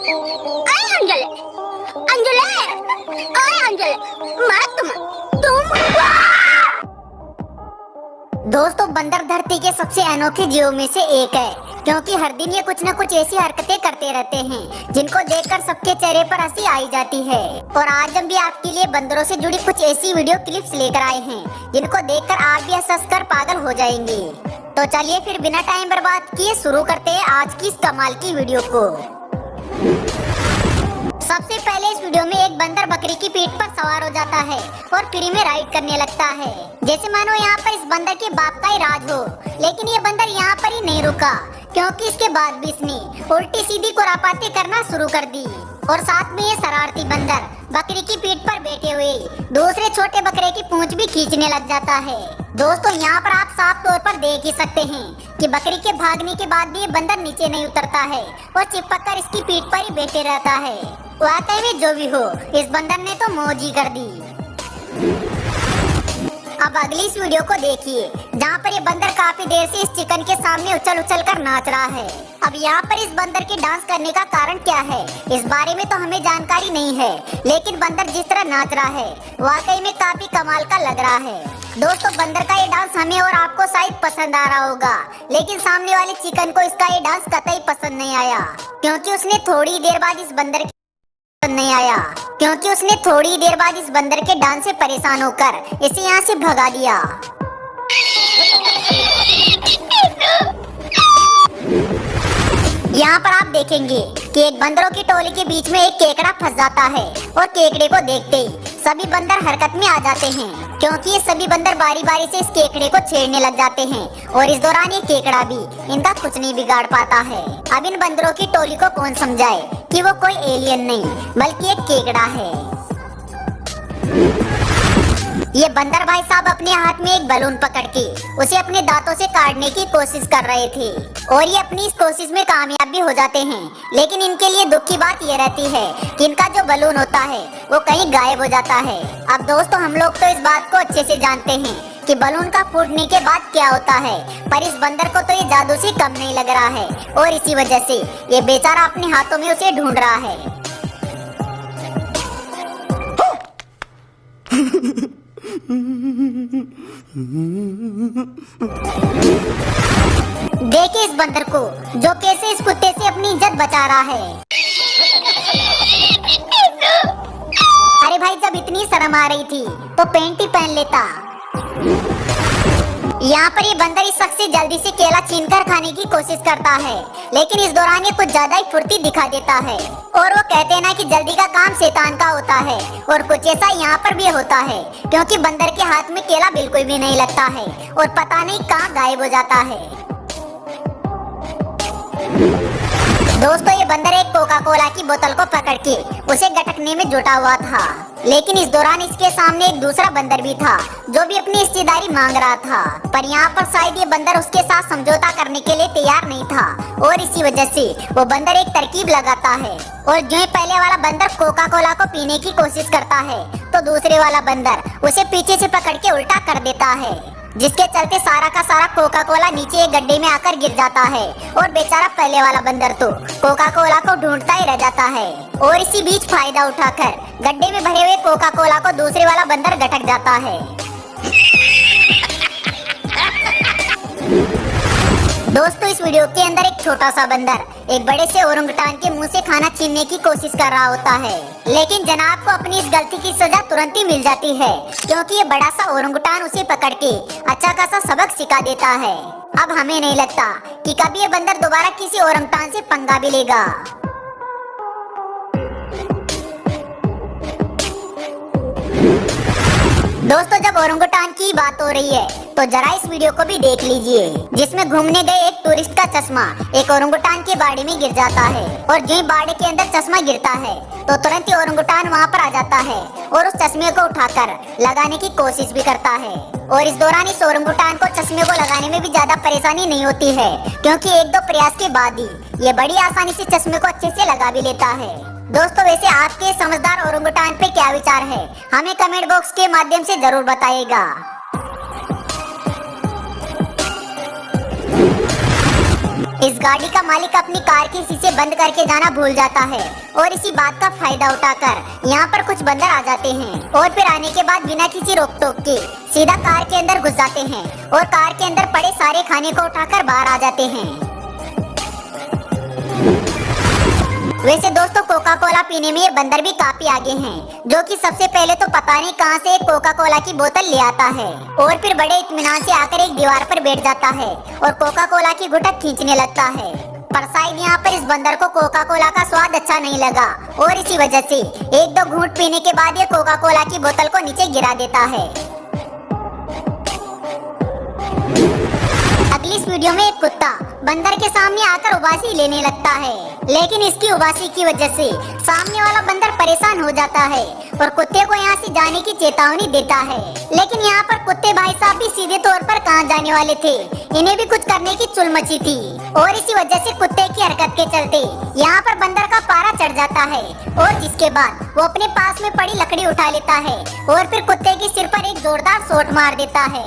अरे अंजलि, अंजलि, अरे अंजलि, तुम दोस्तों, बंदर धरती के सबसे अनोखे जीवों में से एक है, क्योंकि हर दिन ये कुछ न कुछ ऐसी हरकतें करते रहते हैं जिनको देखकर सबके चेहरे पर हंसी आई जाती है। और आज हम भी आपके लिए बंदरों से जुड़ी कुछ ऐसी वीडियो क्लिप्स लेकर आए हैं जिनको देखकर आप भी हंस कर पागल हो जाएंगे। तो चलिए फिर बिना टाइम बर्बाद किए शुरू करते हैं आज की इस कमाल की वीडियो को। सबसे पहले इस वीडियो में एक बंदर बकरी की पीठ पर सवार हो जाता है और फ्री में राइड करने लगता है, जैसे मानो यहाँ पर इस बंदर के बाप का ही राज हो। लेकिन ये बंदर यहाँ पर ही नहीं रुका, क्योंकि इसके बाद भी इसने उल्टी सीधी खुरापाती करना शुरू कर दी। और साथ में ये शरारती बंदर बकरी की पीठ पर बैठे हुए दूसरे छोटे बकरे की पूंछ भी खींचने लग जाता है। दोस्तों, यहाँ पर आप साफ तौर पर देख ही सकते हैं कि बकरी के भागने के बाद भी ये बंदर नीचे नहीं उतरता है और चिपक कर इसकी पीठ पर ही बैठे रहता है। वाकई में जो भी हो, इस बंदर ने तो मौज ही कर दी। अब अगली इस वीडियो को देखिए, जहाँ पर ये बंदर काफी देर से इस चिकन के सामने उछल उछल कर नाच रहा है। अब यहाँ पर इस बंदर के डांस करने का कारण क्या है, इस बारे में तो हमें जानकारी नहीं है, लेकिन बंदर जिस तरह नाच रहा है वाकई में काफी कमाल का लग रहा है। दोस्तों, बंदर का ये डांस हमें और आपको शायद पसंद आ रहा होगा, लेकिन सामने वाले चिकन को इसका ये डांस कतई पसंद नहीं आया, क्योंकि उसने थोड़ी देर बाद इस बंदर के डांस से परेशान होकर इसे यहाँ से भगा दिया। यहाँ पर आप देखेंगे कि एक बंदरों की टोली के बीच में एक केकड़ा फंस जाता है और केकड़े को देखते ही सभी बंदर हरकत में आ जाते हैं, क्योंकि ये सभी बंदर बारी बारी से इस केकड़े को छेड़ने लग जाते हैं। और इस दौरान ये केकड़ा भी इनका कुछ नहीं बिगाड़ पाता है। अब इन बंदरों की टोली को कौन समझाए कि वो कोई एलियन नहीं बल्कि एक केकड़ा है। ये बंदर भाई साहब अपने हाथ में एक बलून पकड़ के उसे अपने दांतों से काटने की कोशिश कर रहे थे, और ये अपनी इस कोशिश में कामयाब भी हो जाते हैं। लेकिन इनके लिए दुख की बात ये रहती है कि इनका जो बलून होता है वो कहीं गायब हो जाता है। अब दोस्तों, हम लोग तो इस बात को अच्छे से जानते हैं कि बलून का फूटने के बाद क्या होता है, पर इस बंदर को तो ये जादू से कम नहीं लग रहा है, और इसी वजह से ये बेचारा अपने हाथों में उसे ढूंढ रहा है। देखिए इस बंदर को, जो कैसे इस कुत्ते से अपनी इज्जत बचा रहा है। अरे भाई, जब इतनी शर्म आ रही थी तो पैंट ही पहन लेता। यहाँ पर ये बंदर इस शख्स से जल्दी से केला छीनकर खाने की कोशिश करता है, लेकिन इस दौरान ये कुछ ज्यादा ही फुर्ती दिखा देता है। और वो कहते हैं ना कि जल्दी का काम शैतान का होता है, और कुछ ऐसा यहाँ पर भी होता है, क्योंकि बंदर के हाथ में केला बिल्कुल भी नहीं लगता है और पता नहीं कहाँ गायब हो जाता है। दोस्तों, ये बंदर एक कोका कोला की बोतल को पकड़ के उसे गटकने में जुटा हुआ था, लेकिन इस दौरान इसके सामने एक दूसरा बंदर भी था जो भी अपनी हिस्सेदारी मांग रहा था, पर यहाँ पर शायद ये बंदर उसके साथ समझौता करने के लिए तैयार नहीं था, और इसी वजह से वो बंदर एक तरकीब लगाता है। और जो ही पहले वाला बंदर कोका कोला को पीने की कोशिश करता है तो दूसरे वाला बंदर उसे पीछे से पकड़ के उल्टा कर देता है, जिसके चलते सारा का सारा कोका कोला नीचे एक गड्ढे में आकर गिर जाता है, और बेचारा पहले वाला बंदर तो कोका कोला को ढूंढता ही रह जाता है। और इसी बीच फायदा उठाकर गड्ढे में भरे हुए कोका कोला को दूसरे वाला बंदर गटक जाता है। दोस्तों, इस वीडियो के अंदर एक छोटा सा बंदर एक बड़े से ओरंगुटान के मुंह से खाना छीनने की कोशिश कर रहा होता है, लेकिन जनाब को अपनी इस गलती की सजा तुरंत ही मिल जाती है, क्योंकि ये बड़ा सा ओरंगुटान उसे पकड़ के अच्छा खासा सबक सिखा देता है। अब हमें नहीं लगता कि कभी ये बंदर दोबारा किसी ओरंगुटान से पंगा भी लेगा। दोस्तों, जब ओरंगुटान की बात हो रही है तो जरा इस वीडियो को भी देख लीजिए, जिसमें घूमने गए एक टूरिस्ट का चश्मा एक ओरंगुटान के बाड़े में गिर जाता है, और जो ही बाड़े के अंदर चश्मा गिरता है तो तुरंत ही ओरंगुटान वहाँ पर आ जाता है और उस चश्मे को उठाकर लगाने की कोशिश भी करता है। और इस दौरान इस ओरंगुटान को चश्मे को लगाने में भी ज्यादा परेशानी नहीं होती है, क्योंकि एक दो प्रयास के बाद ही ये बड़ी आसानी से चश्मे को अच्छे से लगा भी लेता है। दोस्तों, वैसे आपके समझदार ओरंगुटान पे क्या विचार है, हमें कमेंट बॉक्स के माध्यम से जरूर बताइएगा। इस गाड़ी का मालिक अपनी कार के शीशे बंद करके जाना भूल जाता है और इसी बात का फायदा उठाकर यहाँ पर कुछ बंदर आ जाते हैं और फिर आने के बाद बिना किसी रोक टोक के सीधा कार के अंदर घुस जाते हैं और कार के अंदर पड़े सारे खाने को उठाकर बाहर आ जाते हैं। वैसे दोस्तों कोका कोला पीने में ये बंदर भी काफी आगे हैं, जो कि सबसे पहले तो पता नहीं कहां से एक कोका कोला की बोतल ले आता है और फिर बड़े इत्मीनान से आकर एक दीवार पर बैठ जाता है और कोका कोला की घुटक खींचने लगता है। पर शायद यहाँ पर इस बंदर को कोका कोला का स्वाद अच्छा नहीं लगा और इसी वजह से एक दो घूंट पीने के बाद ये कोका कोला की बोतल को नीचे गिरा देता है। अगली इस वीडियो में एक कुत्ता बंदर के सामने आकर उबासी लेने लगता है, लेकिन इसकी उबासी की वजह से सामने वाला बंदर परेशान हो जाता है और कुत्ते को यहाँ से जाने की चेतावनी देता है। लेकिन यहाँ पर कुत्ते भाई साहब भी सीधे तौर पर कहाँ जाने वाले थे, इन्हें भी कुछ करने की चुल मची थी और इसी वजह से कुत्ते की हरकत के चलते यहाँ पर बंदर का पारा चढ़ जाता है और जिसके बाद वो अपने पास में पड़ी लकड़ी उठा लेता है और फिर कुत्ते के सिर पर एक जोरदार शॉट मार देता है।